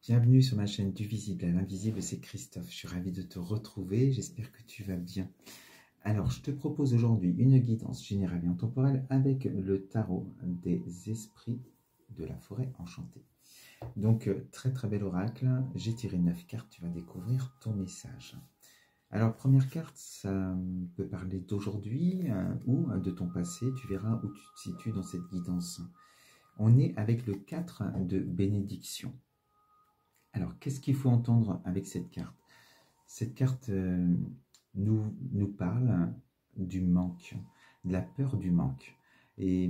Bienvenue sur ma chaîne du visible à l'invisible, c'est Christophe. Je suis ravi de te retrouver, j'espère que tu vas bien. Alors, je te propose aujourd'hui une guidance générale et intemporelle avec le tarot des esprits de la forêt enchantée. Donc, très très bel oracle, j'ai tiré 9 cartes, tu vas découvrir ton message. Alors, première carte, ça peut parler d'aujourd'hui ou de ton passé, tu verras où tu te situes dans cette guidance. On est avec le 4 de bénédiction. Alors, qu'est-ce qu'il faut entendre avec cette carte? Cette carte nous parle du manque, de la peur du manque. Et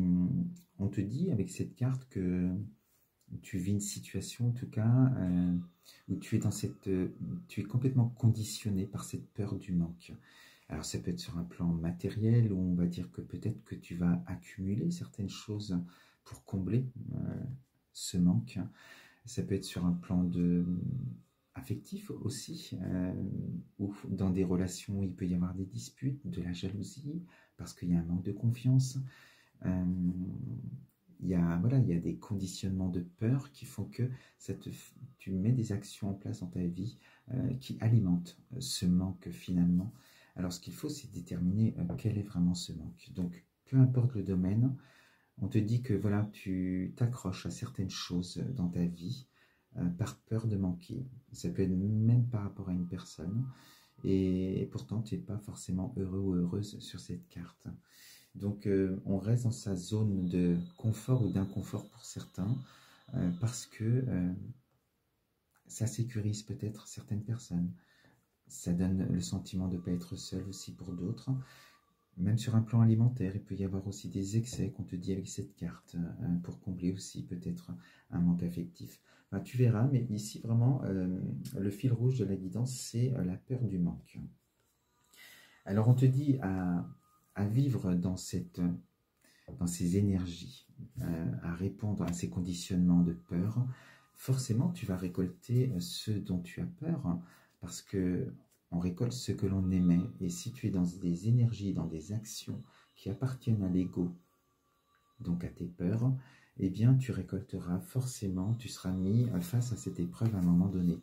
on te dit avec cette carte que tu vis une situation, en tout cas, où tu es dans tu es complètement conditionné par cette peur du manque. Alors, ça peut être sur un plan matériel, où on va dire que peut-être que tu vas accumuler certaines choses pour combler ce manque. Ça peut être sur un plan affectif aussi, ou dans des relations où il peut y avoir des disputes, de la jalousie, parce qu'il y a un manque de confiance. Il y a des conditionnements de peur qui font que tu mets des actions en place dans ta vie qui alimentent ce manque finalement. Alors ce qu'il faut, c'est déterminer quel est vraiment ce manque. Donc, peu importe le domaine, on te dit que voilà, tu t'accroches à certaines choses dans ta vie par peur de manquer. Ça peut être même par rapport à une personne. Et pourtant, tu n'es pas forcément heureux ou heureuse sur cette carte. Donc, on reste dans sa zone de confort ou d'inconfort pour certains parce que ça sécurise peut-être certaines personnes. Ça donne le sentiment de ne pas être seul aussi pour d'autres. Même sur un plan alimentaire, il peut y avoir aussi des excès qu'on te dit avec cette carte pour combler aussi peut-être un manque affectif. Enfin, tu verras, mais ici vraiment, le fil rouge de la guidance, c'est la peur du manque. Alors on te dit à vivre dans ces énergies, à répondre à ces conditionnements de peur. Forcément, tu vas récolter ce dont tu as peur parce que on récolte ce que l'on émet. Et si tu es dans des énergies, dans des actions qui appartiennent à l'ego, donc à tes peurs, eh bien tu récolteras forcément, tu seras mis face à cette épreuve à un moment donné.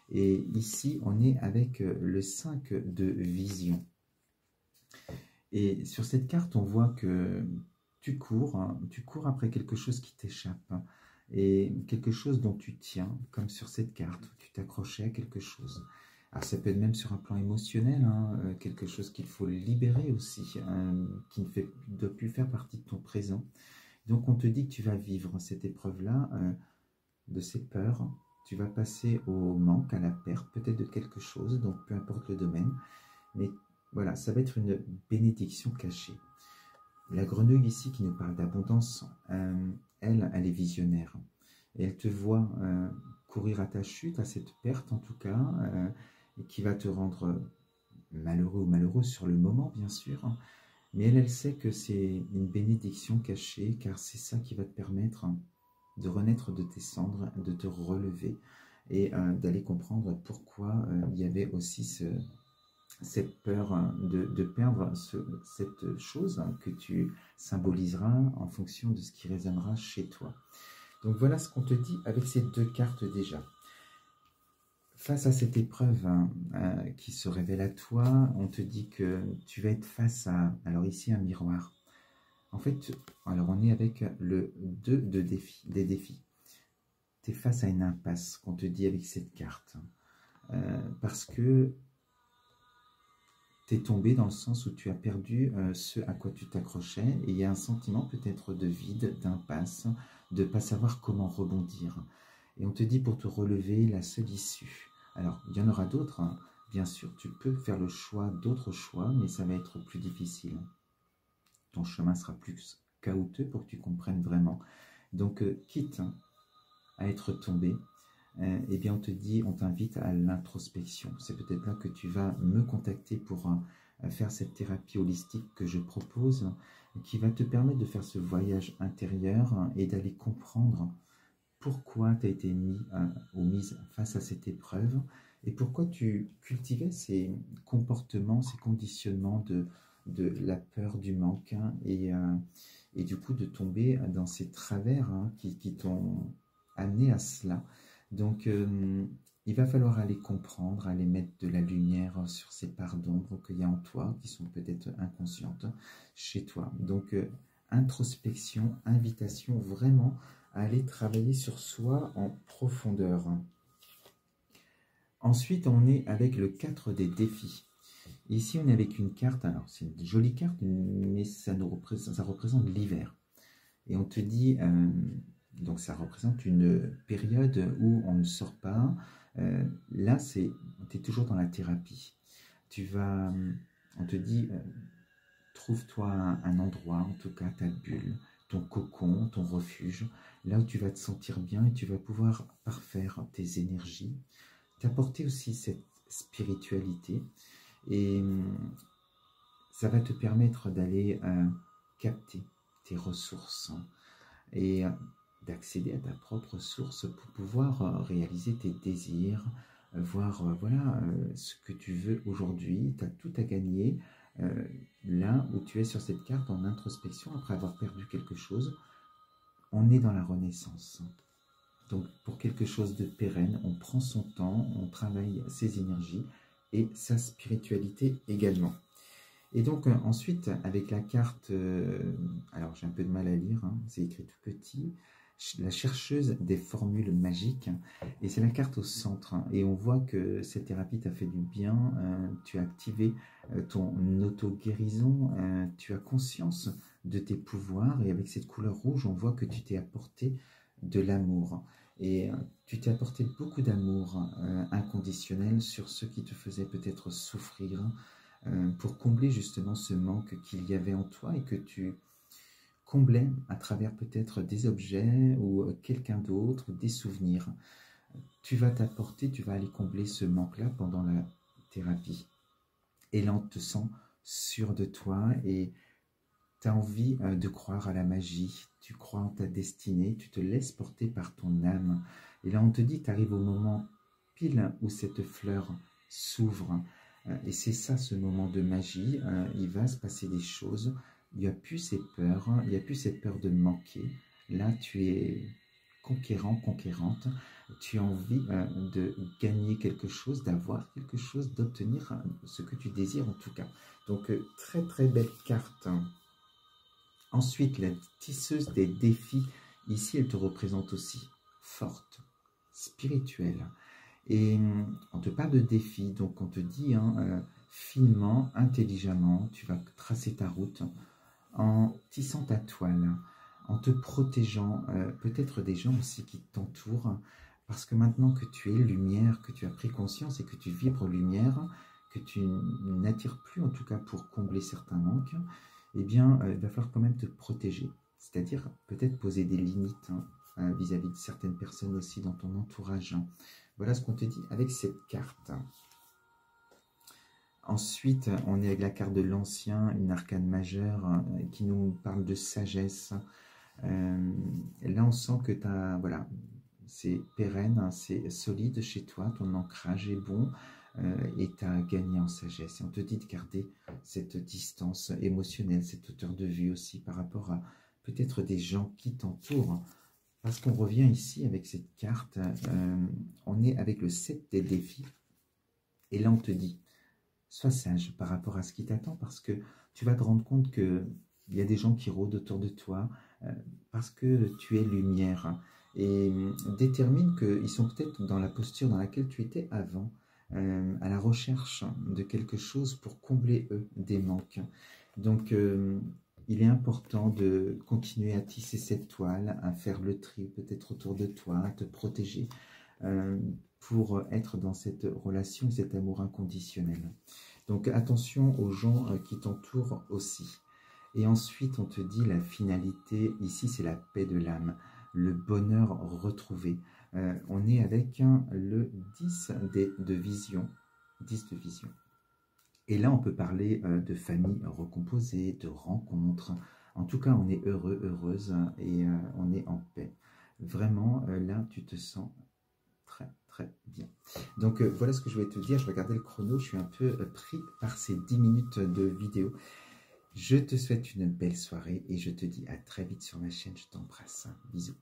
Et ici, on est avec le 5 de vision. Et sur cette carte, on voit que tu cours après quelque chose qui t'échappe. Et quelque chose dont tu tiens, comme sur cette carte, où tu t'accrochais à quelque chose. Alors ça peut être même sur un plan émotionnel, quelque chose qu'il faut libérer aussi, qui ne doit plus faire partie de ton présent. Donc on te dit que tu vas vivre cette épreuve-là, de ces peurs, tu vas passer au manque, à la perte, peut-être de quelque chose, donc peu importe le domaine. Mais voilà, ça va être une bénédiction cachée. La grenouille ici qui nous parle d'abondance, elle est visionnaire. Et elle te voit courir à ta chute, à cette perte en tout cas, qui va te rendre malheureux ou malheureuse sur le moment, bien sûr. Mais elle sait que c'est une bénédiction cachée, car c'est ça qui va te permettre de renaître de tes cendres, de te relever et d'aller comprendre pourquoi il y avait aussi cette peur de perdre cette chose que tu symboliseras en fonction de ce qui résonnera chez toi. Donc voilà ce qu'on te dit avec ces deux cartes déjà. Face à cette épreuve qui se révèle à toi, on te dit que tu vas être face à, alors ici un miroir. En fait, alors on est avec le 2 des défis. Tu es face à une impasse qu'on te dit avec cette carte. Parce que tu es tombé dans le sens où tu as perdu ce à quoi tu t'accrochais et il y a un sentiment peut-être de vide, d'impasse, de ne pas savoir comment rebondir. Et on te dit pour te relever, la seule issue. Alors, il y en aura d'autres, hein. Bien sûr, tu peux faire le choix d'autres choix, mais ça va être plus difficile. Ton chemin sera plus caouteux pour que tu comprennes vraiment. Donc, quitte à être tombé, eh bien on te dit, on t'invite à l'introspection. C'est peut-être là que tu vas me contacter pour faire cette thérapie holistique que je propose, qui va te permettre de faire ce voyage intérieur et d'aller comprendre pourquoi tu as été mis ou mise face à cette épreuve et pourquoi tu cultivais ces comportements, ces conditionnements de la peur du manque et du coup de tomber dans ces travers qui t'ont amené à cela. Donc, il va falloir aller comprendre, aller mettre de la lumière sur ces parts d'ombre qu'il y a en toi, qui sont peut-être inconscientes chez toi. Donc, introspection, invitation vraiment à aller travailler sur soi en profondeur. Ensuite, on est avec le 4 des défis. Ici, on est avec une carte, alors c'est une jolie carte, mais ça représente l'hiver. Et on te dit, donc ça représente une période où on ne sort pas. Là, tu es toujours dans la thérapie. On te dit, trouve-toi un endroit, en tout cas ta bulle, ton cocon, ton refuge, là où tu vas te sentir bien et tu vas pouvoir parfaire tes énergies, t'apporter aussi cette spiritualité et ça va te permettre d'aller capter tes ressources et d'accéder à ta propre source pour pouvoir réaliser tes désirs, voir voilà ce que tu veux aujourd'hui. Tu as tout à gagner là où tu es sur cette carte en introspection après avoir perdu quelque chose. On est dans la renaissance. Donc pour quelque chose de pérenne, on prend son temps, on travaille ses énergies et sa spiritualité également. Et donc ensuite, avec la carte, alors j'ai un peu de mal à lire, hein, c'est écrit tout petit, la chercheuse des formules magiques, et c'est la carte au centre, hein, et on voit que cette thérapie t'a fait du bien, tu as activé ton auto-guérison, tu as conscience de tes pouvoirs, et avec cette couleur rouge, on voit que tu t'es apporté de l'amour. Et tu t'es apporté beaucoup d'amour inconditionnel sur ceux qui te faisaient peut-être souffrir, pour combler justement ce manque qu'il y avait en toi et que tu comblais à travers peut-être des objets ou quelqu'un d'autre, des souvenirs. Tu vas t'apporter, tu vas aller combler ce manque-là pendant la thérapie. Et là, on te sent sûr de toi et tu as envie de croire à la magie, tu crois en ta destinée, tu te laisses porter par ton âme. Et là, on te dit, tu arrives au moment pile où cette fleur s'ouvre. Et c'est ça, ce moment de magie. Il va se passer des choses. Il n'y a plus ces peurs, il n'y a plus cette peur de manquer. Là, tu es conquérant, conquérante. Tu as envie de gagner quelque chose, d'avoir quelque chose, d'obtenir ce que tu désires en tout cas. Donc, très très belle carte. Ensuite, la tisseuse des défis, ici, elle te représente aussi forte, spirituelle. Et on te parle de défis, donc on te dit finement, intelligemment, tu vas tracer ta route en tissant ta toile, en te protégeant, peut-être des gens aussi qui t'entourent, parce que maintenant que tu es lumière, que tu as pris conscience et que tu vibres lumière, que tu n'attires plus en tout cas pour combler certains manques, eh bien, il va falloir quand même te protéger. C'est-à-dire peut-être poser des limites vis-à-vis de certaines personnes aussi dans ton entourage. Voilà ce qu'on te dit avec cette carte. Ensuite, on est avec la carte de l'ancien, une arcane majeure qui nous parle de sagesse. Là, on sent que voilà, c'est pérenne, c'est solide chez toi, ton ancrage est bon. Et tu as gagné en sagesse. Et on te dit de garder cette distance émotionnelle, cette hauteur de vue aussi par rapport à peut-être des gens qui t'entourent. Parce qu'on revient ici avec cette carte, on est avec le 7 des défis. Et là, on te dit, sois sage par rapport à ce qui t'attend parce que tu vas te rendre compte qu'il y a des gens qui rôdent autour de toi parce que tu es lumière. Et détermine qu'ils sont peut-être dans la posture dans laquelle tu étais avant. À la recherche de quelque chose pour combler eux des manques. Donc il est important de continuer à tisser cette toile, à faire le tri peut-être autour de toi, à te protéger pour être dans cette relation, cet amour inconditionnel. Donc attention aux gens qui t'entourent aussi. Et ensuite on te dit la finalité, ici c'est la paix de l'âme, le bonheur retrouvé. On est avec le 10 de vision. 10 de vision. Et là, on peut parler de famille recomposée, de rencontres. En tout cas, on est heureux, heureuse et on est en paix. Vraiment, là, tu te sens très, très bien. Donc, voilà ce que je voulais te dire. Je regardais le chrono, je suis un peu pris par ces 10 minutes de vidéo. Je te souhaite une belle soirée et je te dis à très vite sur ma chaîne. Je t'embrasse. Bisous.